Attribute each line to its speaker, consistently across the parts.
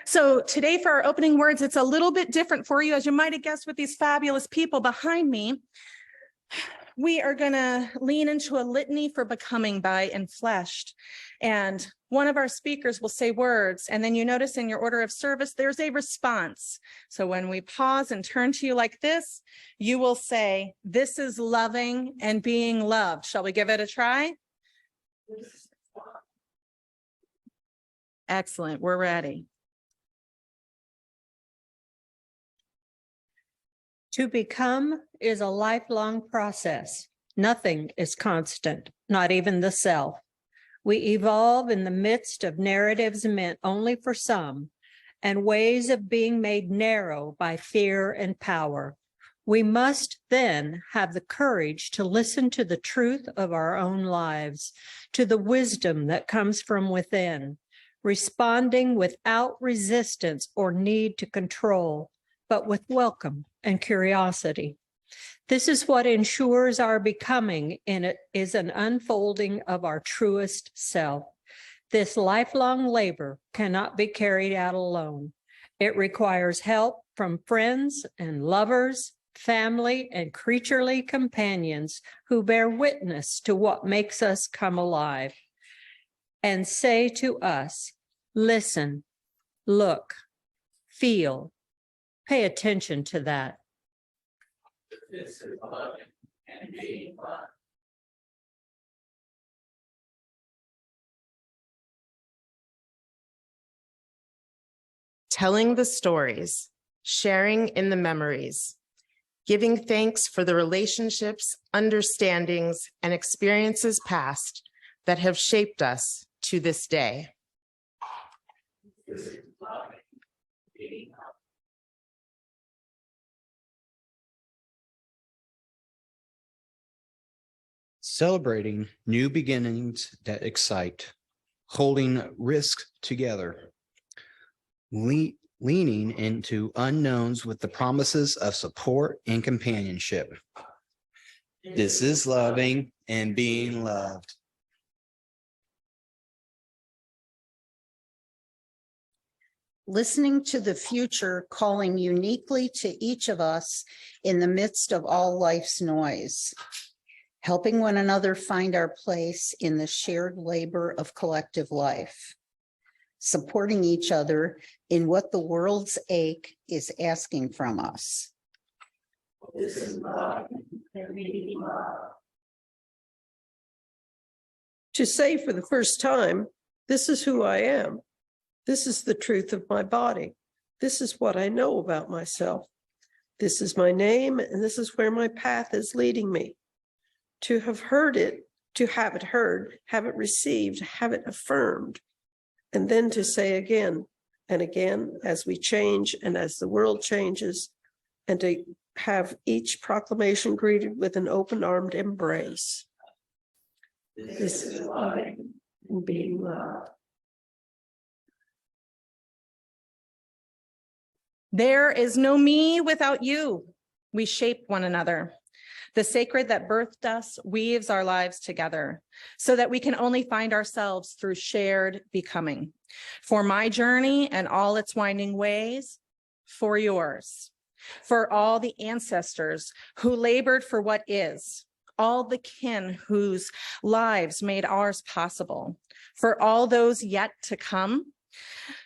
Speaker 1: So today for our opening words, it's a little bit different for you, as you might have guessed with these fabulous people behind me. We are going to lean into a litany for becoming by Enfleshed. And one of our speakers will say words, and then you notice in your order of service, there's a response. So when we pause and turn to you like this, you will say, "This is loving and being loved." Shall we give it a try? Excellent. We're ready.
Speaker 2: To become is a lifelong process. Nothing is constant, not even the self. We evolve in the midst of narratives meant only for some, and ways of being made narrow by fear and power. We must then have the courage to listen to the truth of our own lives, to the wisdom that comes from within, responding without resistance or need to control, but with welcome and curiosity. This is what ensures our becoming, and it is an unfolding of our truest self. This lifelong labor cannot be carried out alone. It requires help from friends and lovers, family, and creaturely companions who bear witness to what makes us come alive and say to us, "Listen, look, feel, pay attention to that."
Speaker 3: This is loving and being loved.
Speaker 4: Telling the stories, sharing in the memories, giving thanks for the relationships, understandings, and experiences past that have shaped us to this day.
Speaker 3: This is loving and being loved.
Speaker 5: Celebrating new beginnings that excite, holding risks together, leaning into unknowns with the promises of support and companionship. This is loving and being loved.
Speaker 6: Listening to the future calling uniquely to each of us in the midst of all life's noise. Helping one another find our place in the shared labor of collective life. Supporting each other in what the world's ache is asking from us.
Speaker 3: This is loving and being loved.
Speaker 7: To say for the first time, this is who I am. This is the truth of my body. This is what I know about myself. This is my name, and this is where my path is leading me. To have heard it, to have it heard, have it received, have it affirmed, and then to say again and again as we change and as the world changes, and to have each proclamation greeted with an open-armed embrace.
Speaker 3: This is loving and being loved.
Speaker 1: There is no me without you. We shape one another. The sacred that birthed us weaves our lives together so that we can only find ourselves through shared becoming. For my journey and all its winding ways, for yours. For all the ancestors who labored for what is, all the kin whose lives made ours possible. For all those yet to come,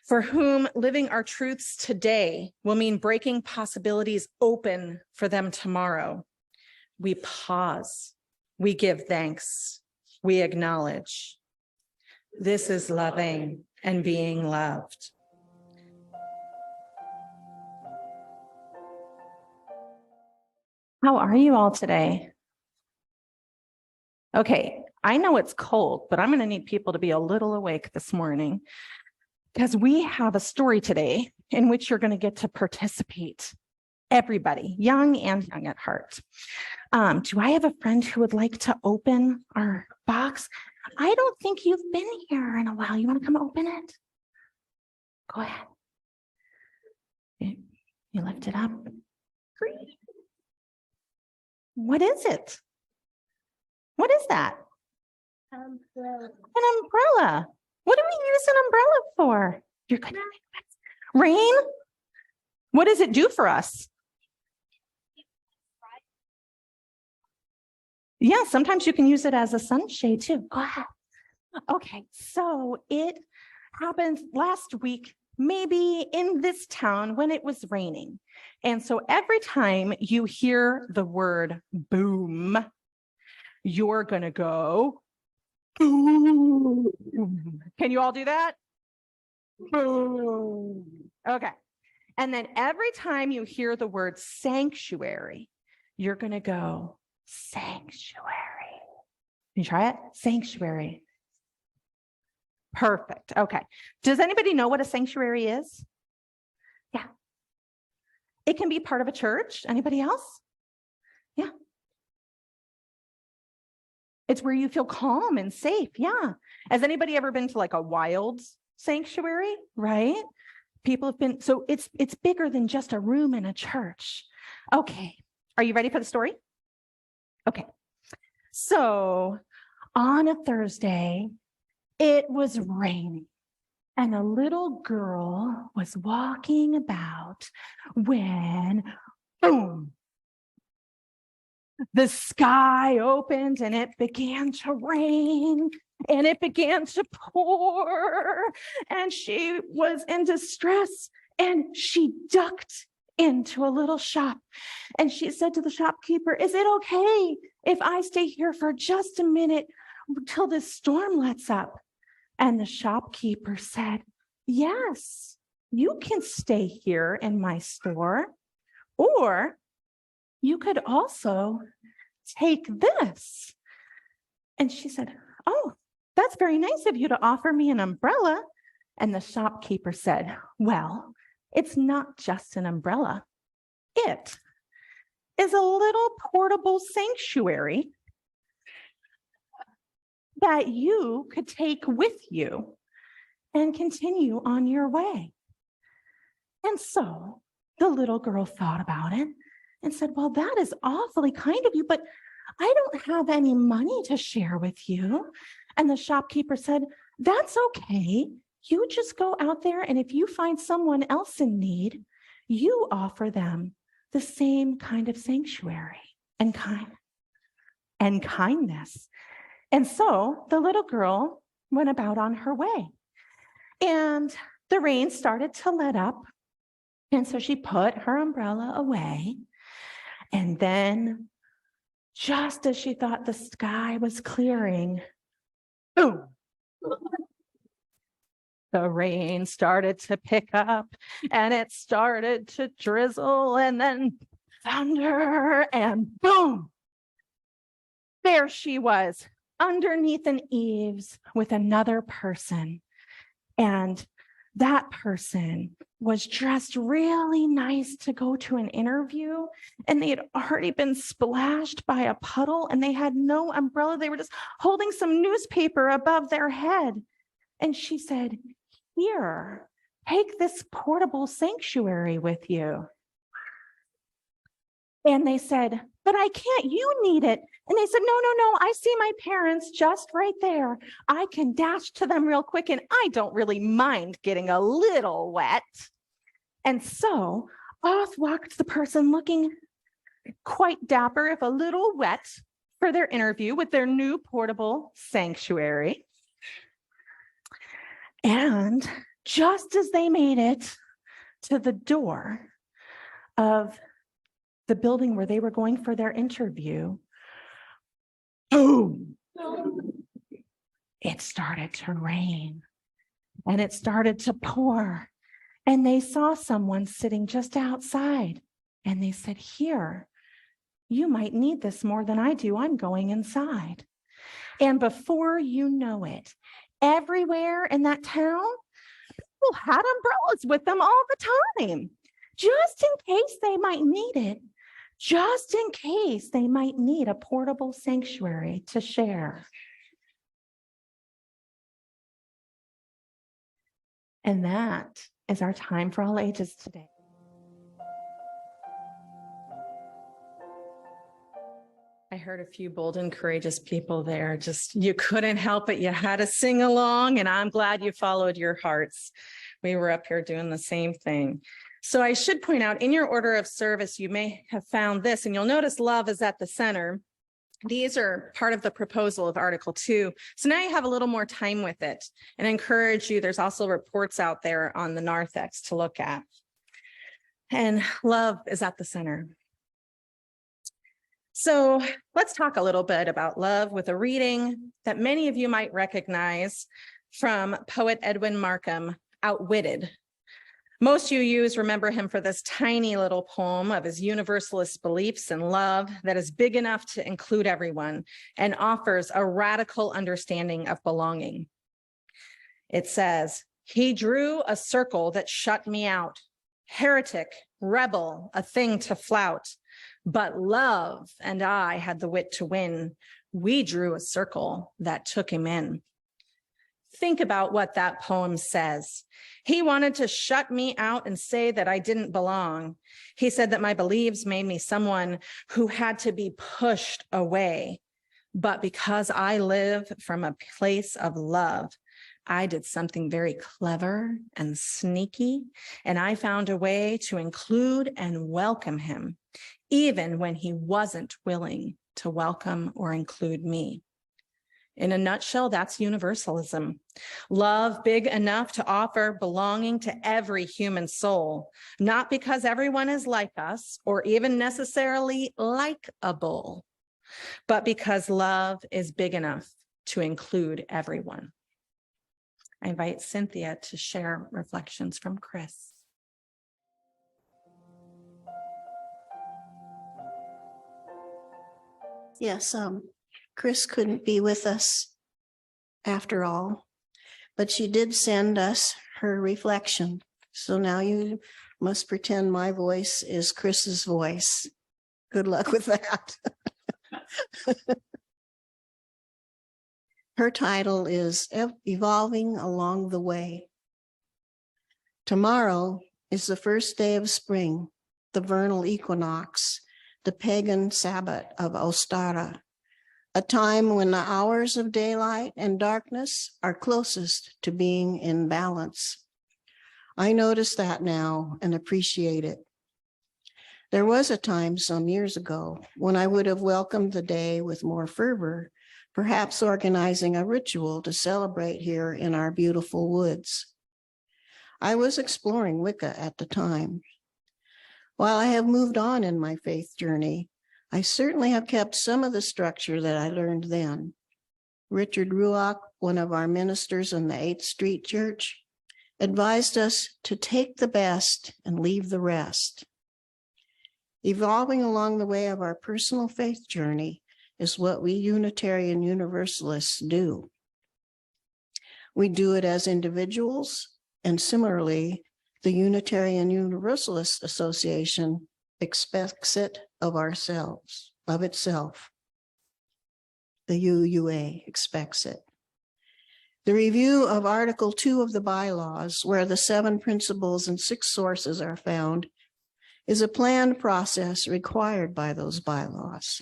Speaker 1: for whom living our truths today will mean breaking possibilities open for them tomorrow. We pause, we give thanks, we acknowledge. This is loving and being loved. How are you all today? Okay, I know it's cold, but I'm going to need people to be a little awake this morning because we have a story today in which you're going to get to participate. Everybody, young and young at heart. Do I have a friend who would like to open our box? I don't think you've been here in a while. You want to come open it? Go ahead. You lift it up. Green. What is it? What is that?
Speaker 8: Umbrella.
Speaker 1: An umbrella. What do we use an umbrella for? You're gonna make Rain? What does it do for us? Yeah, sometimes you can use it as a sunshade too. Go ahead. Okay, so it happened last week, maybe in this town when it was raining. And so every time you hear the word boom, you're going to go, boom. Can you all do that? Boom. Okay. And then every time you hear the word sanctuary, you're going to go, sanctuary. Can you try it? Sanctuary. Perfect. Okay. Does anybody know what a sanctuary is? Yeah. It can be part of a church. Anybody else? Yeah. It's where you feel calm and safe. Yeah. Has anybody ever been to like a wild sanctuary? Right? People have been, so it's bigger than just a room in a church. Okay. Are you ready for the story? Okay. So on a Thursday, it was raining and a little girl was walking about when, boom, the sky opened and it began to rain and it began to pour and she was in distress and she ducked into a little shop and she said to the shopkeeper, "Is it okay if I stay here for just a minute till this storm lets up?" And the shopkeeper said, "Yes, you can stay here in my store, or you could also take this." And she said, "Oh, that's very nice of you to offer me an umbrella." And the shopkeeper said, "Well, it's not just an umbrella. It is a little portable sanctuary that you could take with you and continue on your way." And so the little girl thought about it and said, "Well, that is awfully kind of you, but I don't have any money to share with you." And the shopkeeper said, "That's okay. You just go out there, and if you find someone else in need, you offer them the same kind of sanctuary and kindness." And so the little girl went about on her way. And the rain started to let up. And so she put her umbrella away. And then, just as she thought the sky was clearing, boom, the rain started to pick up and it started to drizzle and then thunder and boom, there she was underneath an eaves with another person. And that person was dressed really nice to go to an interview, and they had already been splashed by a puddle and they had no umbrella. They were just holding some newspaper above their head. And she said, "Here, take this portable sanctuary with you." And they said, "But I can't, you need it." And they said, no, I see my parents just right there. I can dash to them real quick and I don't really mind getting a little wet. And so off walked the person looking quite dapper, if a little wet, for their interview with their new portable sanctuary. And just as they made it to the door of the building where they were going for their interview, boom, it started to rain and it started to pour. And they saw someone sitting just outside and they said, "Here, you might need this more than I do. I'm going inside." And before you know it, everywhere in that town, people had umbrellas with them all the time, just in case they might need it. Just in case they might need a portable sanctuary to share. And that is our time for all ages today. I heard a few bold and courageous people there. Just, you couldn't help it. You had to sing along, and I'm glad you followed your hearts. We were up here doing the same thing. So I should point out, in your order of service, you may have found this, and you'll notice love is at the center. These are part of the proposal of Article 2. So now you have a little more time with it, and I encourage you, there's also reports out there on the narthex to look at. And love is at the center. So let's talk a little bit about love with a reading that many of you might recognize from poet Edwin Markham, Outwitted. Most UUs remember him for this tiny little poem of his universalist beliefs and love that is big enough to include everyone and offers a radical understanding of belonging. It says, "He drew a circle that shut me out, heretic, rebel, a thing to flout. But love and I had the wit to win. We drew a circle that took him in." Think about what that poem says. He wanted to shut me out and say that I didn't belong. He said that my beliefs made me someone who had to be pushed away. But because I live from a place of love, I did something very clever and sneaky, and I found a way to include and welcome him, even when he wasn't willing to welcome or include me. In a nutshell, that's universalism. Love big enough to offer belonging to every human soul, not because everyone is like us or even necessarily likeable, but because love is big enough to include everyone. I invite Cynthia to share reflections from Chris.
Speaker 8: Yes, Chris couldn't be with us after all, but she did send us her reflection. So now you must pretend my voice is Chris's voice. Good luck with that. Her title is Evolving Along the Way. Tomorrow is the first day of spring, the vernal equinox, the pagan Sabbath of Ostara, a time when the hours of daylight and darkness are closest to being in balance. I notice that now and appreciate it. There was a time some years ago when I would have welcomed the day with more fervor, perhaps organizing a ritual to celebrate here in our beautiful woods. I was exploring Wicca at the time. While I have moved on in my faith journey, I certainly have kept some of the structure that I learned then. Richard Ruach, one of our ministers in the 8th Street Church, advised us to take the best and leave the rest. Evolving along the way of our personal faith journey is what we Unitarian Universalists do. We do it as individuals, and similarly, the Unitarian Universalist Association expects it of ourselves, of itself. The UUA expects it. The review of Article 2 of the bylaws, where the 7 principles and 6 sources are found, is a planned process required by those bylaws.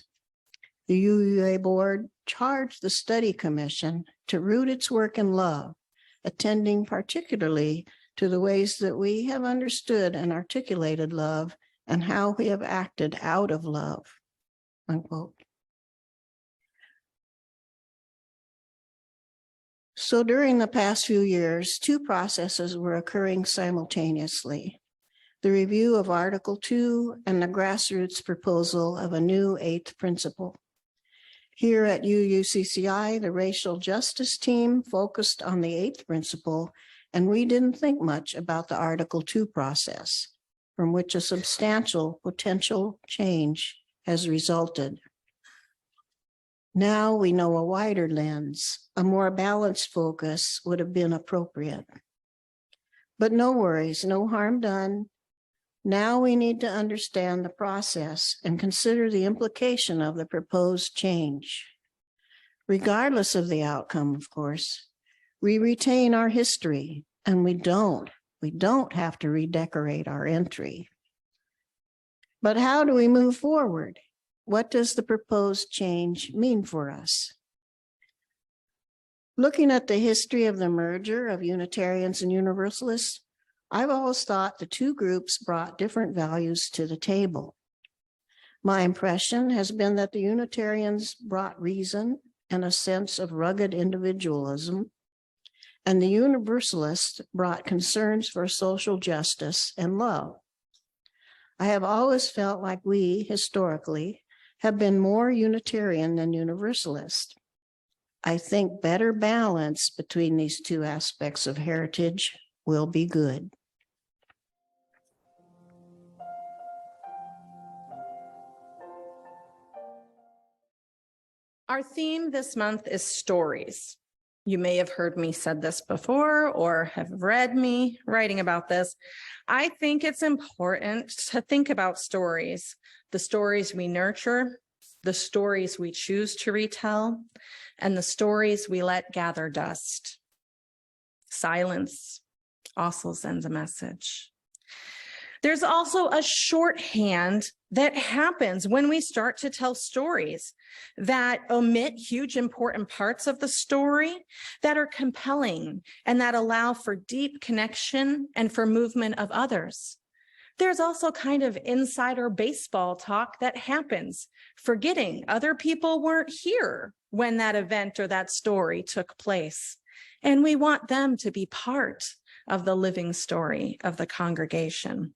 Speaker 8: The UUA board charged the study commission to root its work in love, attending particularly to the ways that we have understood and articulated love and how we have acted out of love, unquote. So during the past few years, 2 processes were occurring simultaneously: the review of Article 2 and the grassroots proposal of a new 8th principle. Here at UUCCI, the racial justice team focused on the 8th principle, and we didn't think much about the Article 2 process, from which a substantial potential change has resulted. Now we know a wider lens, a more balanced focus would have been appropriate. But no worries, no harm done. Now we need to understand the process and consider the implication of the proposed change. Regardless of the outcome, of course, we retain our history, and we don't have to redecorate our entry. But how do we move forward? What does the proposed change mean for us? Looking at the history of the merger of Unitarians and Universalists, I've always thought the two groups brought different values to the table. My impression has been that the Unitarians brought reason and a sense of rugged individualism, and the Universalists brought concerns for social justice and love. I have always felt like we, historically, have been more Unitarian than Universalist. I think better balance between these two aspects of heritage will be good.
Speaker 1: Our theme this month is stories. You may have heard me said this before or have read me writing about this. I think it's important to think about stories, the stories we nurture, the stories we choose to retell, and the stories we let gather dust. Silence also sends a message. There's also a shorthand that happens when we start to tell stories that omit huge important parts of the story, that are compelling and that allow for deep connection and for movement of others. There's also kind of insider baseball talk that happens, forgetting other people weren't here when that event or that story took place. And we want them to be part of the living story of the congregation.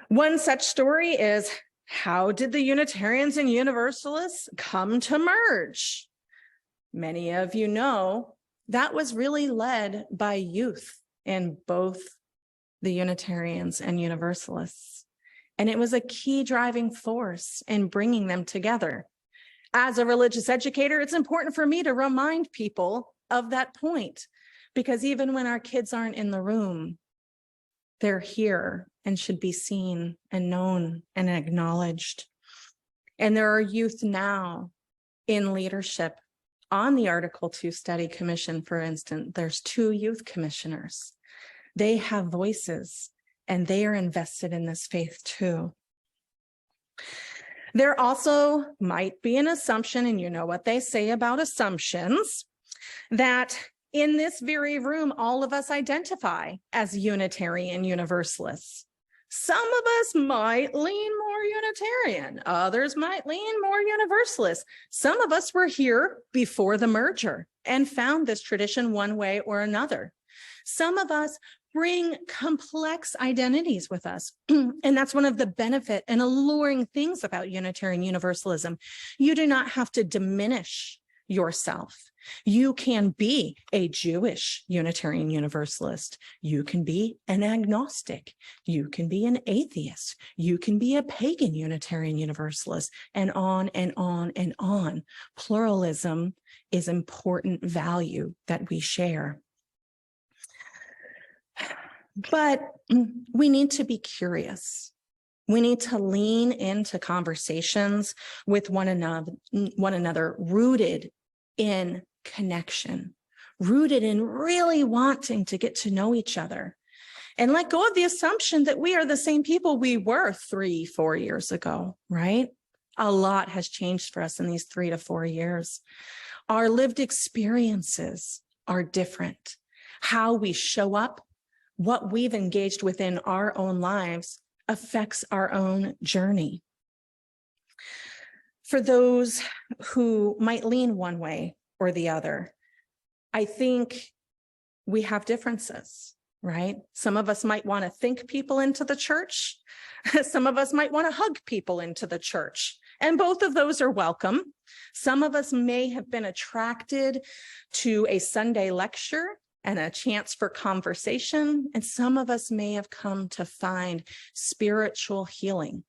Speaker 1: One such story is, how did the Unitarians and Universalists come to merge? Many of you know that was really led by youth in both the Unitarians and Universalists. And it was a key driving force in bringing them together. As a religious educator, it's important for me to remind people of that point, because even when our kids aren't in the room, they're here and should be seen and known and acknowledged. And there are youth now in leadership on the Article 2 Study Commission, for instance. There's 2 youth commissioners. They have voices and they are invested in this faith too. There also might be an assumption, and you know what they say about assumptions, that in this very room, all of us identify as Unitarian Universalists. Some of us might lean more Unitarian, others might lean more Universalist. Some of us were here before the merger and found this tradition one way or another. Some of us bring complex identities with us. And that's one of the benefit and alluring things about Unitarian Universalism. You do not have to diminish yourself. You can be a Jewish Unitarian Universalist. You can be an agnostic. You can be an atheist. You can be a pagan Unitarian Universalist, and on and on and on. Pluralism is important value that we share. But we need to be curious. We need to lean into conversations with one another, rooted in connection, rooted in really wanting to get to know each other, and let go of the assumption that we are the same people we were 3-4 years ago, right? A lot has changed for us in these 3 to 4 years. Our lived experiences are different. How we show up, what we've engaged within our own lives affects our own journey. For those who might lean one way or the other, I think we have differences, right? Some of us might want to think people into the church. Some of us might want to hug people into the church. And both of those are welcome. Some of us may have been attracted to a Sunday lecture and a chance for conversation. And some of us may have come to find spiritual healing.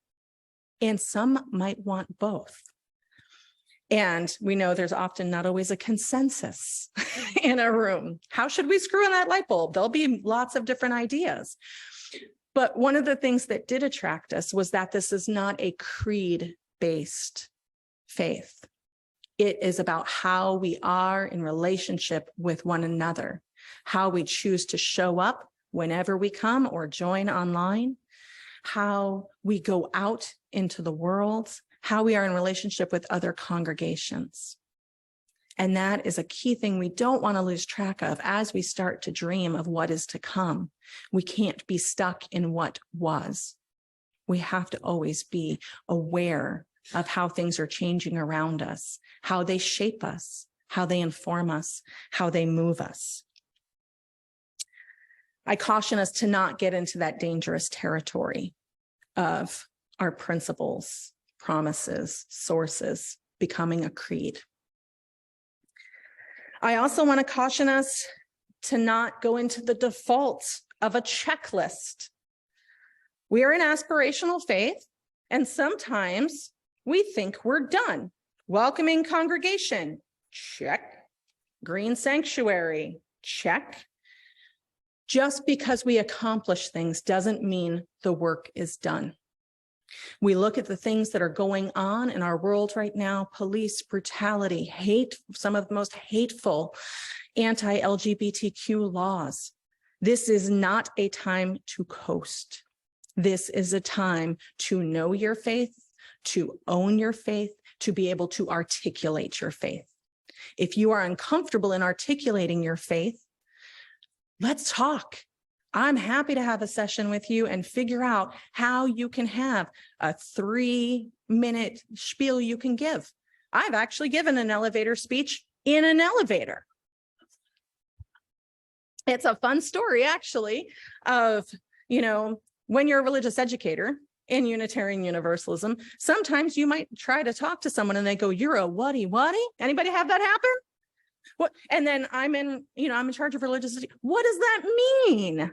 Speaker 1: And some might want both. And we know there's often not always a consensus in a room. How should we screw in that light bulb? There'll be lots of different ideas. But one of the things that did attract us was that this is not a creed-based faith. It is about how we are in relationship with one another, how we choose to show up whenever we come or join online, how we go out into the world, how we are in relationship with other congregations. And that is a key thing we don't want to lose track of as we start to dream of what is to come. We can't be stuck in what was. We have to always be aware of how things are changing around us, how they shape us, how they inform us, how they move us. I caution us to not get into that dangerous territory of our principles, promises, sources, becoming a creed. I also want to caution us to not go into the default of a checklist. We are an aspirational faith, and sometimes we think we're done. Welcoming congregation, check. Green sanctuary, check. Just because we accomplish things doesn't mean the work is done. We look at the things that are going on in our world right now: police brutality, hate, some of the most hateful anti-LGBTQ laws. This is not a time to coast. This is a time to know your faith, to own your faith, to be able to articulate your faith. If you are uncomfortable in articulating your faith, let's talk. I'm happy to have a session with you and figure out how you can have a 3-minute spiel you can give. I've actually given an elevator speech in an elevator. It's a fun story, actually, of, when you're a religious educator in Unitarian Universalism, sometimes you might try to talk to someone and they go, "You're a whatty? Anybody have that happen? What?" And then I'm in charge of religious. What does that mean?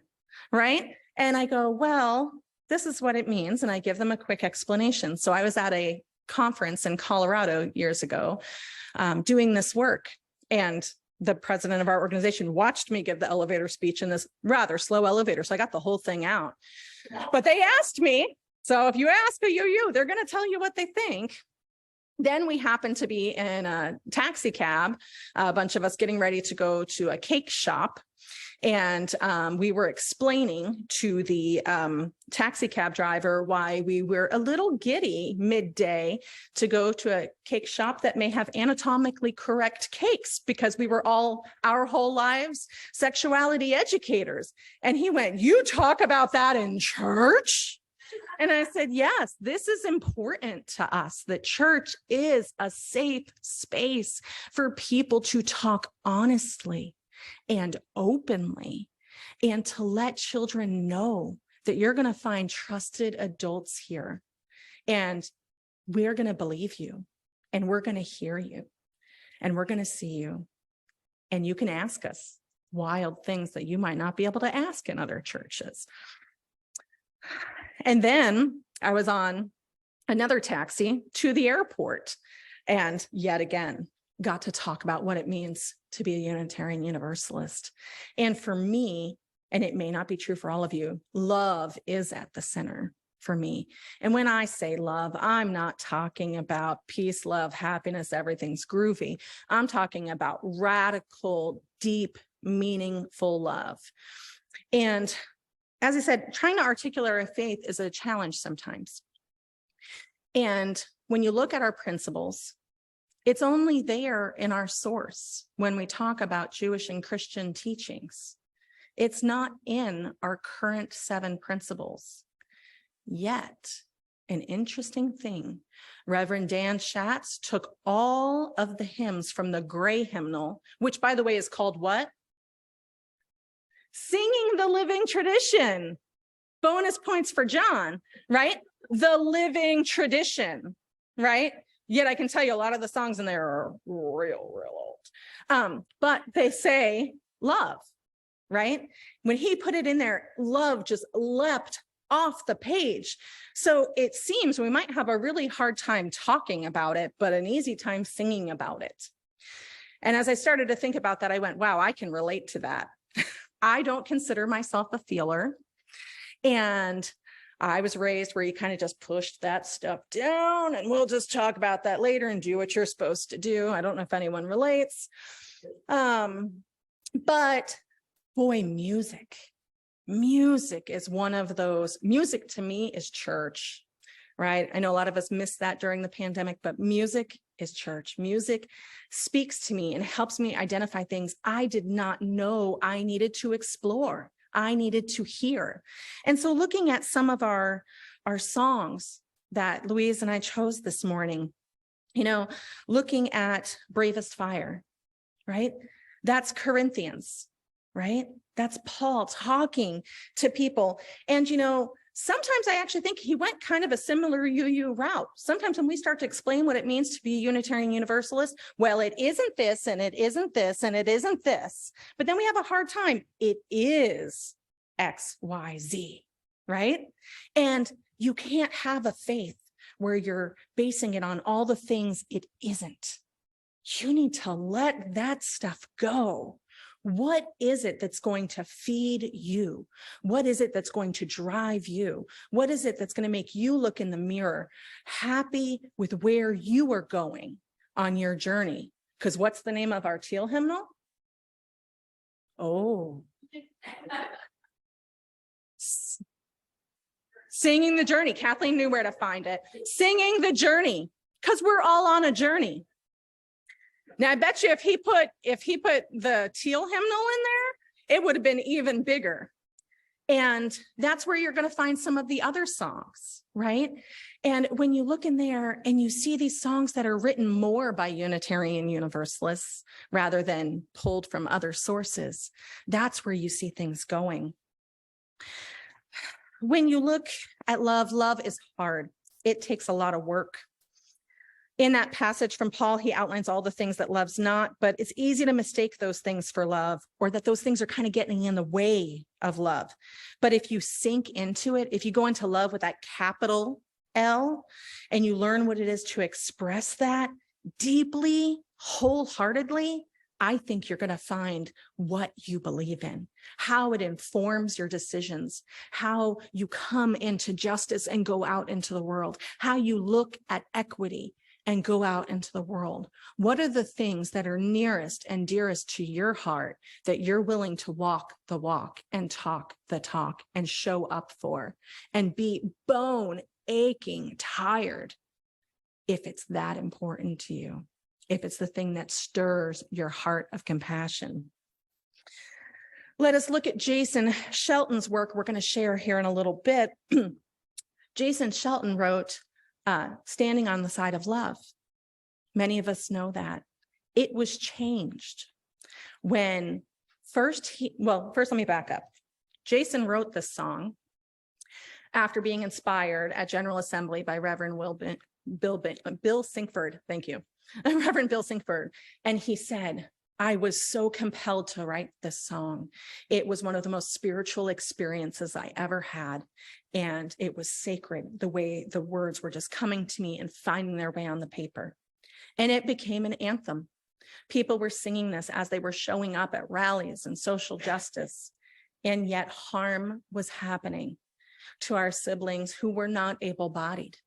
Speaker 1: Right? And I go, "Well, this is what it means." And I give them a quick explanation. So I was at a conference in Colorado years ago doing this work. And the president of our organization watched me give the elevator speech in this rather slow elevator. So I got the whole thing out. But they asked me, so if you ask a you, they're going to tell you what they think. Then we happened to be in a taxi cab, a bunch of us getting ready to go to a cake shop. And we were explaining to the taxi cab driver why we were a little giddy midday to go to a cake shop that may have anatomically correct cakes, because we were all our whole lives sexuality educators. And he went, "You talk about that in church?" And I said, yes, this is important to us, that church is a safe space for people to talk honestly and openly, and to let children know that you're going to find trusted adults here, and we're going to believe you, and we're going to hear you, and we're going to see you, and you can ask us wild things that you might not be able to ask in other churches. And then I was on another taxi to the airport, and yet again got to talk about what it means to be a Unitarian Universalist. And for me, and it may not be true for all of you, love is at the center for me. And when I say love, I'm not talking about peace, love, happiness, everything's groovy. I'm talking about radical, deep, meaningful love. And as I said, trying to articulate our faith is a challenge sometimes. And when you look at our principles, it's only there in our source when we talk about Jewish and Christian teachings. It's not in our current 7 principles. Yet, an interesting thing, Reverend Dan Schatz took all of the hymns from the gray hymnal, which, by the way, is called what? Singing the Living Tradition. Bonus points for John, right? The Living Tradition, right? Yet I can tell you a lot of the songs in there are real old. But they say love, right? When he put it in there, love just leapt off the page. So it seems we might have a really hard time talking about it, but an easy time singing about it. And as I started to think about that, I went, wow, I can relate to that. I don't consider myself a feeler. And I was raised where you kind of just pushed that stuff down, and we'll just talk about that later and do what you're supposed to do. I don't know if anyone relates. But boy, music is one of those. Music to me is church. right? I know a lot of us missed that during the pandemic, but music is church. Music speaks to me and helps me identify things I did not know I needed to explore, I needed to hear. And so looking at some of our songs that Louise and I chose this morning, looking at Bravest Fire, right? That's Corinthians, right? That's Paul talking to people. And, sometimes I actually think he went kind of a similar route. Sometimes when we start to explain what it means to be a Unitarian Universalist, well, it isn't this, and it isn't this, and it isn't this. But then we have a hard time. It is X, Y, Z, right? And you can't have a faith where you're basing it on all the things it isn't. You need to let that stuff go. What is it that's going to feed you? What is it that's going to drive you? What is it that's going to make you look in the mirror happy with where you are going on your journey? Because what's the name of our teal hymnal? Oh. Singing the Journey. Kathleen knew where to find it. Singing the Journey, because we're all on a journey. Now, I bet you if he put the teal hymnal in there, it would have been even bigger. And that's where you're going to find some of the other songs, right? And when you look in there and you see these songs that are written more by Unitarian Universalists rather than pulled from other sources, that's where you see things going. When you look at love, love is hard. It takes a lot of work. In that passage from Paul, he outlines all the things that love's not, but it's easy to mistake those things for love, or that those things are kind of getting in the way of love. But if you sink into it, if you go into love with that capital L, and you learn what it is to express that deeply, wholeheartedly, I think you're going to find what you believe in, how it informs your decisions, how you come into justice and go out into the world, how you look at equity and go out into the world. What are the things that are nearest and dearest to your heart that you're willing to walk the walk and talk the talk and show up for and be bone aching tired if it's that important to you, if it's the thing that stirs your heart of compassion? Let us look at Jason Shelton's work we're going to share here in a little bit. Jason Shelton wrote, Standing on the Side of Love. Many of us know that. It was changed when first let me back up. Jason wrote this song after being inspired at General Assembly by Reverend Bill Sinkford. Thank you. Reverend Bill Sinkford. And he said, I was so compelled to write this song. It was one of the most spiritual experiences I ever had. And it was sacred, the way the words were just coming to me and finding their way on the paper. And it became an anthem. People were singing this as they were showing up at rallies and social justice. And yet harm was happening to our siblings who were not able-bodied.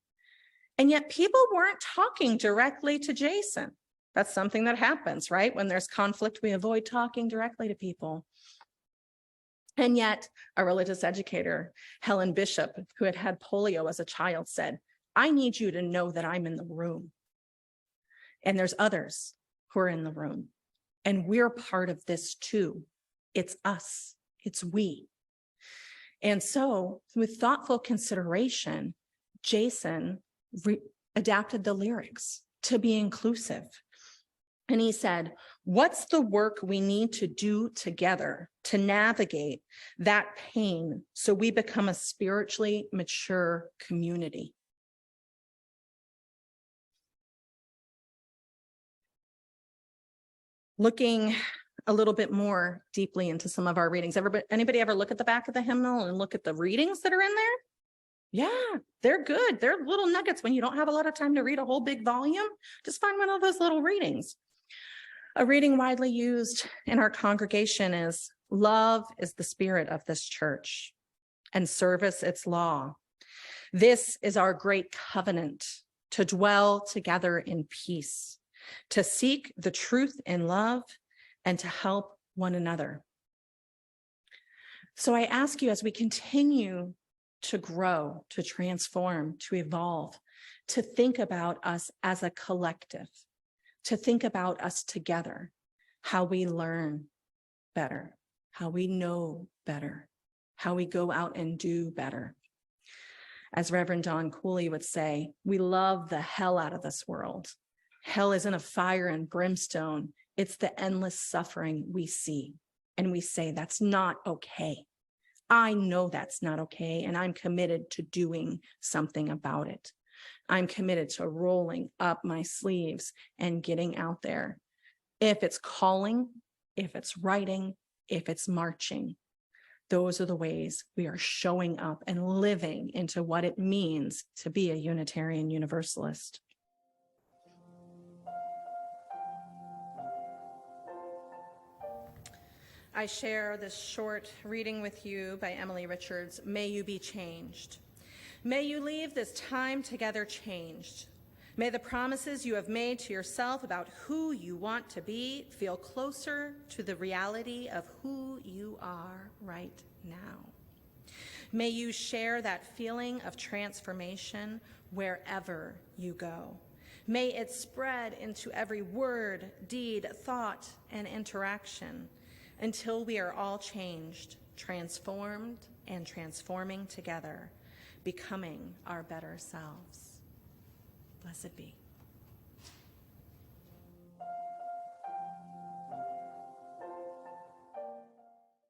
Speaker 1: And yet people weren't talking directly to Jason. That's something that happens, right? When there's conflict, we avoid talking directly to people. And yet a religious educator, Helen Bishop, who had had polio as a child, said, I need you to know that I'm in the room. And there's others who are in the room. And we're part of this too. It's us. It's we. And so with thoughtful consideration, Jason adapted the lyrics to be inclusive. And he said, what's the work we need to do together to navigate that pain so we become a spiritually mature community? Looking a little bit more deeply into some of our readings. Anybody ever look at the back of the hymnal and look at the readings that are in there? Yeah, they're good. They're little nuggets when you don't have a lot of time to read a whole big volume. Just find one of those little readings. A reading widely used in our congregation is, love is the spirit of this church, and service its law. This is our great covenant, to dwell together in peace, to seek the truth in love, and to help one another. So I ask you, as we continue to grow, to transform, to evolve, to think about us as a collective, to think about us together, how we learn better, how we know better, how we go out and do better. As Reverend Don Cooley would say, we love the hell out of this world. Hell isn't a fire and brimstone. It's the endless suffering we see. And we say, that's not okay. I know that's not okay. And I'm committed to doing something about it. I'm committed to rolling up my sleeves and getting out there. If it's calling, if it's writing, if it's marching, those are the ways we are showing up and living into what it means to be a Unitarian Universalist. I share this short reading with you by Emily Richards, May You Be Changed. May you leave this time together changed. May the promises you have made to yourself about who you want to be feel closer to the reality of who you are right now. May you share that feeling of transformation wherever you go. May it spread into every word, deed, thought, and interaction until we are all changed, transformed, and transforming together, becoming our better selves. Blessed be.